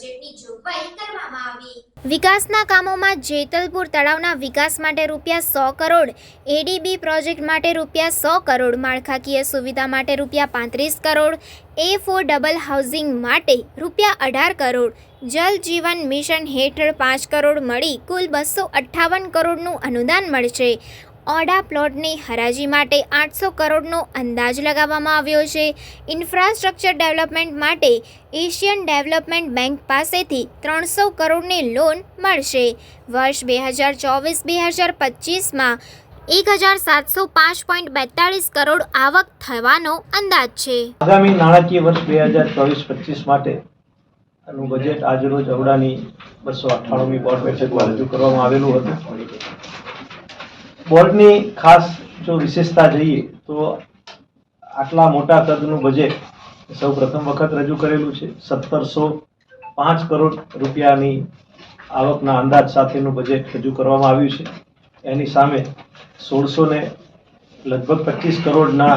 બજેટની જોગવાઈ કરવામાં આવી। વિકાસના કામોમાં જેતલપુર તળાવના વિકાસ માટે ₹100 કરોડ, એડીબી પ્રોજેક્ટ માટે ₹100 કરોડ, માળખાકીય સુવિધા માટે ₹35 કરોડ, A4 હાઉસિંગ માટે ₹18 કરોડ, જલ જીવન મિશન હેઠળ 5 કરોડ મળી કુલ 258 કરોડનું અનુદાન મળશે। ઓડા પ્લોટની હરાજી માટે 800 કરોડનો અંદાજ લગાવવામાં આવ્યો છે। ઇન્ફ્રાસ્ટ્રક્ચર ડેવલપમેન્ટ માટે એશિયન ડેવલપમેન્ટ બેંક પાસેથી 300 કરોડની લોન મળશે। વર્ષ 2024-2025માં 1705.42 કરોડ આવક થવાનો અંદાજ છે। આગામી નાણાકીય વર્ષ 2024-25 માટેનું બજેટ આજરોજ અવડાની 298મી બોર્ડ બેઠકમાં રજૂ કરવામાં આવેલું હતું। બોર્ડની ખાસ જો વિશેષતા જોઈએ તો આટલા મોટા કદનું બજેટ સૌ પ્રથમ વખત રજૂ કરેલું છે। 1705 કરોડ રૂપિયાની આવકના અંદાજ સાથેનું બજેટ રજૂ કરવામાં આવ્યું છે। એની સામે 1600 ને લગભગ 25 કરોડના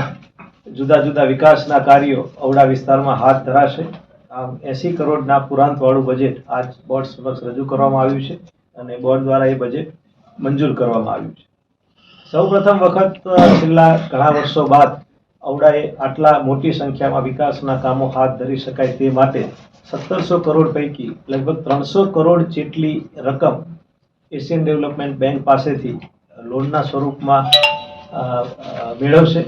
જુદા જુદા વિકાસના કાર્યો અવડા વિસ્તારમાં હાથ ધરાશે। આમ 80 કરોડના પુરાંતવાળું બજેટ આજ બોર્ડ સમક્ષ રજૂ કરવામાં આવ્યું છે અને બોર્ડ દ્વારા એ બજેટ મંજૂર કરવામાં આવ્યું છે। સૌ પ્રથમ વખત છેલ્લા ઘણા વર્ષો બાદ અવડાએ આટલા મોટી સંખ્યામાં વિકાસના કામો હાથ ધરી શકાય તે માટે 1700 કરોડ પૈકી લગભગ 300 કરોડ જેટલી રકમ એશિયન ડેવલપમેન્ટ બેંક પાસેથી લોનના સ્વરૂપમાં મેળવશે।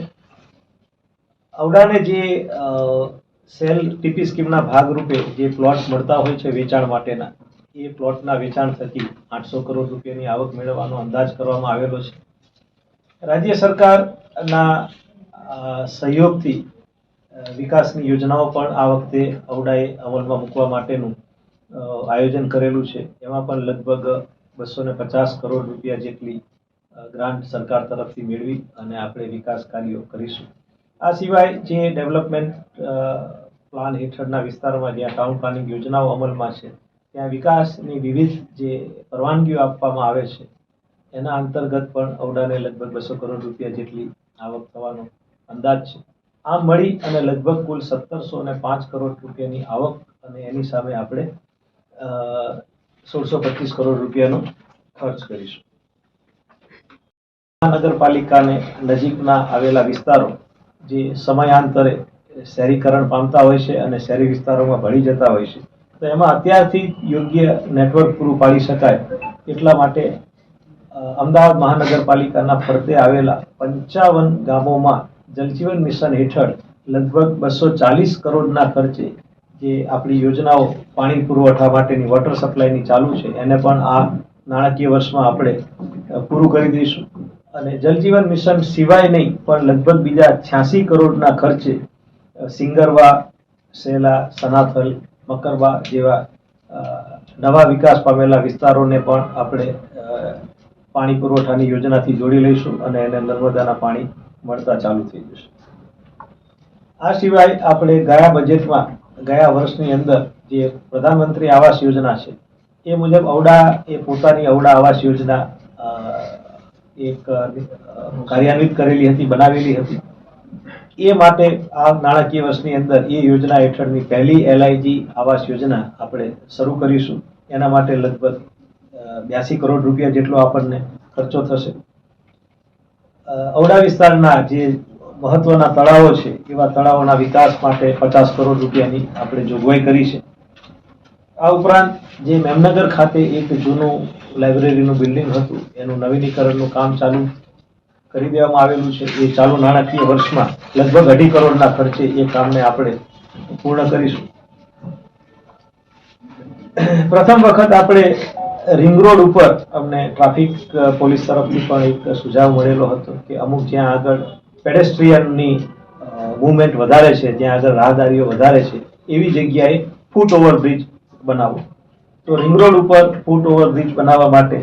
અવડાને જે સેલ ટીપી સ્કીમના ભાગરૂપે જે પ્લોટ મળતા હોય છે વેચાણ માટેના, એ પ્લોટના વેચાણ થકી 800 કરોડ રૂપિયાની આવક મેળવવાનો અંદાજ કરવામાં આવેલો છે। રાજ્ય સરકારના સહયોગથી વિકાસની યોજનાઓ પણ આ વખતે અવડાએ અમલમાં મૂકવા માટેનું આયોજન કરેલું છે। એમાં પણ લગભગ 250 કરોડ રૂપિયા જેટલી ગ્રાન્ટ સરકાર તરફથી મેળવી અને આપણે વિકાસ કાર્યો કરીશું। આ સિવાય જે ડેવલપમેન્ટ પ્લાન હેઠળના વિસ્તારોમાં જ્યાં ટાઉન પ્લાનિંગ યોજનાઓ અમલમાં છે ત્યાં વિકાસની વિવિધ જે પરવાનગીઓ આપવામાં આવે છે એના અંતર્ગત પણ અવડાને લગભગ 200 કરોડ રૂપિયા જેટલી આવક થવાનો અંદાજ છે। આમ મળી અને લગભગ કુલ 1705 કરોડ રૂપિયાની આવક અને એની સામે આપણે 1625 કરોડ રૂપિયાનો ખર્ચ કરીશું। મહાનગરપાલિકાને નજીકના આવેલા વિસ્તારો જે સમયાંતરે શહેરીકરણ પામતા હોય છે અને શહેરી વિસ્તારોમાં ભળી જતા હોય છે, તો એમાં અત્યારથી યોગ્ય નેટવર્ક પૂરું પાડી શકાય એટલા માટે અમદાવાદ મહાનગરપાલિકાના ફરતે આવેલા 55 ગામોમાં જલજીવન મિશન હેઠળ લગભગ 240 કરોડના ખર્ચે જે આપણી યોજનાઓ પાણી પુરવઠા માટેની વોટર સપ્લાયની ચાલુ છે એને પણ આ નાણાકીય વર્ષમાં આપણે પૂરું કરી દઈશું। અને જલજીવન મિશન સિવાય નહીં પણ લગભગ બીજા 86 કરોડના ખર્ચે સિંગરવા, સેલા, સનાથલ, મકરબા જેવા નવા વિકાસ પામેલા વિસ્તારોને પણ આપણે પાણી પુરવઠાની યોજનાથી જોડી લઈશું અને એને નર્મદાના પાણી મળતા ચાલુ થઈ જશે। આ સિવાય આપણે ગયા બજેટમાં ગયા વર્ષની અંદર જે પ્રધાનમંત્રી આવાસ યોજના છે એ મુજબ અવડા એ પોતાની અવડા આવાસ યોજના એક કાર્યાન્વિત કરેલી હતી, બનાવેલી હતી। એ માટે આ નાણાકીય વર્ષની અંદર એ યોજના હેઠળની પહેલી LIG આવાસ યોજના આપણે શરૂ કરીશું। એના માટે લગભગ 82 કરોડ રૂપિયા જેટલો આપણને ખર્ચો થશે। અવડા વિસ્તારના જે મહત્વના તળાવો છે એવા તળાવોના વિકાસ માટે 50 કરોડ રૂપિયાની આપણે જોગવાઈ કરી છે। આ ઉપરાંત જે મેમનગર ખાતે એક જૂનું લાઇબ્રેરીનું બિલ્ડિંગ હતું એનું નવીનીકરણનું કામ ચાલુ કરી દેવામાં આવેલું છે। એ ચાલુ નાણાકીય વર્ષમાં લગભગ 2.5 કરોડના ખર્ચે એ કામને આપણે પૂર્ણ કરીશું। પ્રથમ વખત આપણે રિંગ રોડ ઉપર અમને ટ્રાફિક પોલીસ તરફથી પણ એક સુઝાવ મળેલો હતો કે અમુક જ્યાં આગળ પેડેસ્ટ્રીયનની મૂવમેન્ટ વધારે છે, જ્યાં આગળ રાહદારીઓ વધારે છે એવી જગ્યાએ ફૂટ ઓવરબ્રિજ બનાવો। તો રિંગ રોડ ઉપર ફૂટ ઓવરબ્રિજ બનાવવા માટે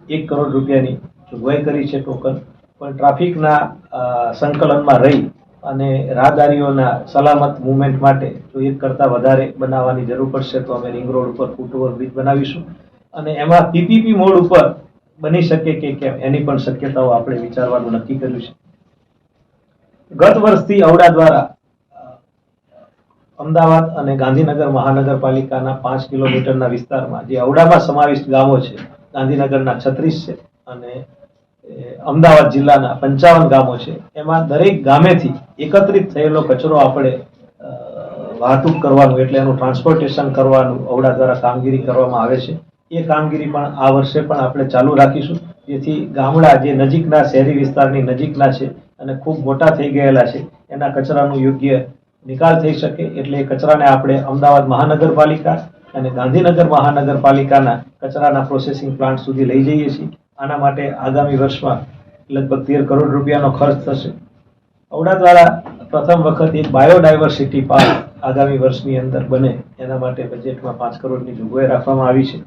1 કરોડ રૂપિયાની જોગવાઈ કરી છે ટોકન। પણ ટ્રાફિકના સંકલનમાં રહી અને રાહદારીઓના સલામત મૂવમેન્ટ માટે જો 1 કરતાં વધારે બનાવવાની જરૂર પડશે તો અમે રિંગ રોડ ઉપર ફૂટ ઓવરબ્રિજ બનાવીશું અને એમાં પીપીપી મોડ ઉપર બની શકે કે કેમ એની પણ શક્યતાઓ આપણે વિચારવાનું નક્કી કર્યું છે। ગત વર્ષથી અવડા દ્વારા અમદાવાદ અને ગાંધીનગર મહાનગરપાલિકાના 5 કિલોમીટરના વિસ્તારમાં જે ઔડામાં સમાવિષ્ટ ગામો છે, ગાંધીનગરના 36 છે અને અમદાવાદ જિલ્લાના 55 ગામો છે, એમાં દરેક ગામેથી એકત્રિત થયેલો કચરો આપણે વાહતુક કરવાનું એટલે એનું ટ્રાન્સપોર્ટેશન કરવાનું ઔડા દ્વારા કામગીરી કરવામાં આવે છે. એ કામગીરી પણ આ વર્ષે પણ આપણે ચાલુ રાખીશું, જેથી ગામડા જે નજીકના શહેરી વિસ્તારની નજીકના છે અને ખૂબ મોટા થઈ ગયેલા છે એના કચરાનું યોગ્ય નિકાલ થઈ શકે. એટલે એ કચરાને આપણે અમદાવાદ મહાનગરપાલિકા અને ગાંધીનગર મહાનગરપાલિકાના કચરાના પ્રોસેસિંગ પ્લાન્ટ સુધી લઈ જઈએ છીએ. આના માટે આગામી વર્ષમાં લગભગ 13 કરોડ રૂપિયાનો ખર્ચ થશે. ઔડા દ્વારા પ્રથમ વખત એક બાયોડાયવર્સિટી પાર્ક આગામી વર્ષની અંદર બને એના માટે બજેટમાં 5 કરોડની જોગવાઈ રાખવામાં આવી છે.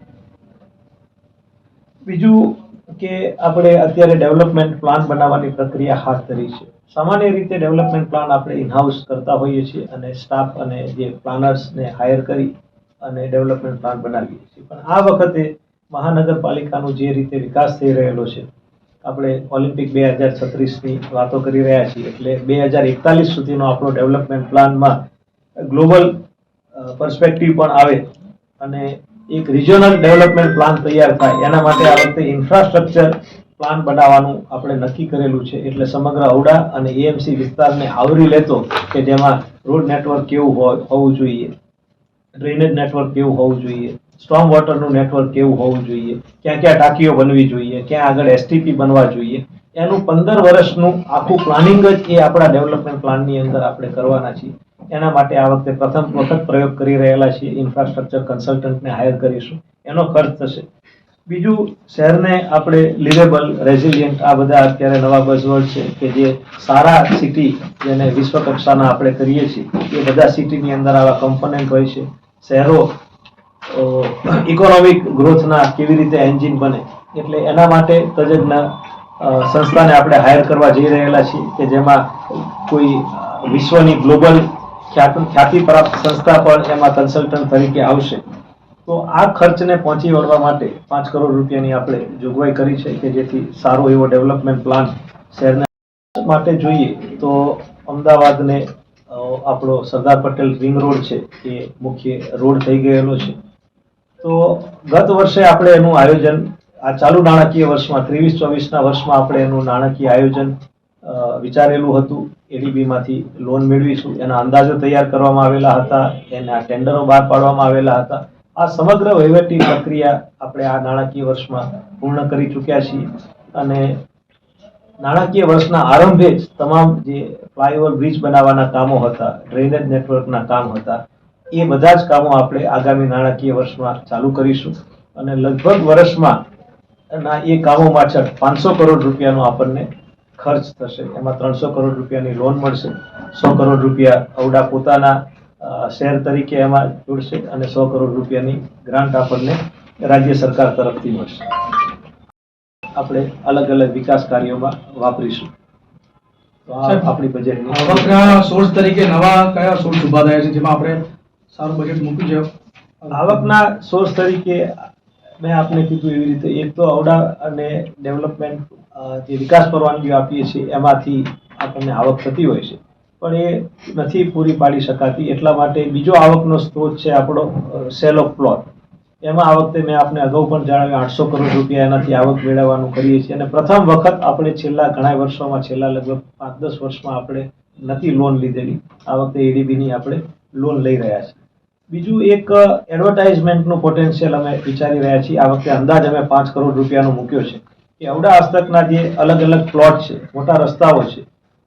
બીજું કે આપણે અત્યારે ડેવલપમેન્ટ પ્લાન બનાવવાની પ્રક્રિયા હાથ ધરી છે. સામાન્ય રીતે ડેવલપમેન્ટ પ્લાન આપણે ઇનહાઉસ કરતા હોઈએ છીએ અને સ્ટાફ અને જે પ્લાનર્સને હાયર કરી અને ડેવલપમેન્ટ પ્લાન બનાવીએ છીએ. પણ આ વખતે મહાનગરપાલિકાનો જે રીતે વિકાસ થઈ રહેલો છે, આપણે ઓલિમ્પિક 2036ની વાતો કરી રહ્યા છીએ, એટલે 2041 સુધીનો આપણો ડેવલપમેન્ટ પ્લાનમાં ગ્લોબલ પર્સપેક્ટિવ પણ આવે અને એક રિજનલ ડેવલપમેન્ટ પ્લાન તૈયાર થાય એના માટે આ વખતે ઇન્ફ્રાસ્ટ્રક્ચર પ્લાન બનાવવાનું આપણે નક્કી કરેલું છે. એટલે સમગ્ર ઔડા અને એએમસી વિસ્તારને આવરી લેતો કે જેમાં રોડ નેટવર્ક કેવું હોવું જોઈએ, ડ્રેનેજ નેટવર્ક કેવું હોવું જોઈએ, સ્ટ્રોંગ વોટરનું નેટવર્ક કેવું હોવું જોઈએ, ક્યાં ક્યાં ટાંકીઓ બનવી જોઈએ, ક્યાં આગળ એસટીપી બનવા જોઈએ, એનું 15 વર્ષનું આખું પ્લાનિંગ જ એ આપણા ડેવલપમેન્ટ પ્લાનની અંદર આપણે કરવાના છીએ. એના માટે આ વખતે પ્રથમ વખત પ્રયોગ કરી રહેલા છીએ. ઇન્ફ્રાસ્ટ્રક્ચર કન્સલ્ટન્ટને હાયર કરીશું, એનો ખર્ચ થશે. બીજું, શહેરને આપણે લિવેબલ, રેઝિલિયન્ટ, આ બધા અત્યારે નવા બઝવર્ડ છે કે જે સારા સિટી જેને વિશ્વ કક્ષાના આપણે કરીએ છીએ, એ બધા સિટીની અંદર આવા કમ્પોનન્ટ હોય છે. શહેરો ઇકોનોમિક ગ્રોથના કેવી રીતે એન્જિન બને, એટલે એના માટે તજજ્ઞ સંસ્થાને આપણે હાયર કરવા જઈ રહેલા છીએ કે જેમાં કોઈ વિશ્વની ગ્લોબલ ખ્યાતિ પ્રાપ્ત સંસ્થા પણ એમાં કન્સલ્ટન્ટ તરીકે આવશે. તો આ ખર્ચને પહોંચી વળવા માટે 5 કરોડ રૂપિયાની આપણે જોગવાઈ કરી છે કે જેથી સારો એવો ડેવલપમેન્ટ પ્લાન શહેરના માટે જોઈએ. તો અમદાવાદને આપણો સરદાર પટેલ રિંગ રોડ છે એ મુખ્ય રોડ થઈ ગયેલો છે. તો ગત વર્ષે આપણે એનું આયોજન આ ચાલુ નાણાકીય વર્ષમાં 23-24ના વર્ષમાં આપણે એનું નાણાકીય આયોજન વિચારેલું હતું. એડીબીમાંથી લોન મેળવીશું એના અંદાજો તૈયાર કરવામાં આવેલા હતા, એના ટેન્ડરો બહાર પાડવામાં આવેલા હતા. આ સમગ્ર વહીવટી પ્રક્રિયા આપણે આ નાણાકીય વર્ષમાં પૂર્ણ કરી ચૂક્યા છીએ અને નાણાકીય વર્ષના આરંભે જ તમામ જે ફ્લાયઓવર બ્રિજ બનાવવાના કામો હતા, ડ્રેનેજ નેટવર્કના કામ હતા, એ બધા જ કામો આપણે આગામી નાણાકીય વર્ષમાં ચાલુ કરીશું અને લગભગ વર્ષમાં એ કામો પાછળ 500 કરોડ રૂપિયાનો આપણને ખર્ચ થશે. એમાં 300 કરોડ રૂપિયાની લોન મળશે, 100 કરોડ રૂપિયા ઔડા પોતાના શહેર તરીકે એમાં જોડશે અને 100 કરોડ રૂપિયાની ગ્રાન્ટ આપણને રાજ્ય સરકાર તરફથી મળશે. આપણે અલગ અલગ વિકાસ કાર્યોમાં વાપરીશું. તો આ આપણી બજેટની આવકના સોર્સ તરીકે નવા કયા સોર્સ ઉભા થયા છે જેમાં આપણે સારું બજેટ મૂક્યું છે? આવકના સોર્સ તરીકે મેં આપને કીધું એવી રીતે એક તો ઔડા અને ડેવલપમેન્ટ જે વિકાસ પરવાનગીઓ આપીએ છીએ એમાંથી આપણને આવક થતી હોય છે, પણ એ નથી પૂરી પાડી શકાતી. એટલા માટે બીજો આવકનો સ્ત્રોત છે આપણો સેલ ઓફ પ્લોટ. એમાં આ વખતે મેં આપને અગાઉ પણ જણાવ્યું 800 કરોડ રૂપિયા એનાથી આવક મેળવવાનું કરીએ છીએ અને પ્રથમ વખત આપણે છેલ્લા ઘણા વર્ષોમાં, છેલ્લા લગભગ 5-10 વર્ષમાં આપણે નથી લોન લીધેલી. આ વખતે એડીબીની આપણે લોન લઈ રહ્યા છીએ. બીજું એક એડવર્ટાઇઝમેન્ટનું પોટેન્શિયલ અમે વિચારી રહ્યા છીએ. આ વખતે અંદાજ અમે 5 કરોડ રૂપિયાનો મૂક્યો છે કે ઔડા હસ્તકના જે અલગ અલગ પ્લોટ છે, મોટા રસ્તાઓ છે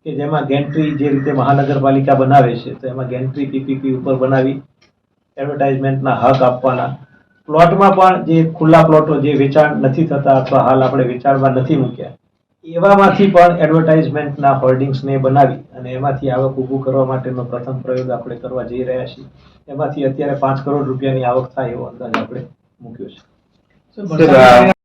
કે જેમાં ગેન્ટ્રી જે રીતે મહાનગરપાલિકા બનાવે છે, તો એમાં ગેન્ટ્રી પીપીપી ઉપર બનાવી એડવર્ટાઇઝમેન્ટના હક આપવાના. પ્લોટમાં પણ જે ખુલ્લા પ્લોટો જે વેચાણ નથી થતા અથવા હાલ આપણે વેચાણમાં નથી મૂક્યા, એવામાંથી પણ એડવર્ટાઇઝમેન્ટના હોર્ડિંગ્સને બનાવી અને એમાંથી આવક ઊભું કરવા માટેનો પ્રથમ પ્રયોગ આપણે કરવા જઈ રહ્યા છીએ. એમાંથી અત્યારે 5 કરોડ રૂપિયાની આવક થાય એવો અંદાજ આપણે મૂક્યો છે.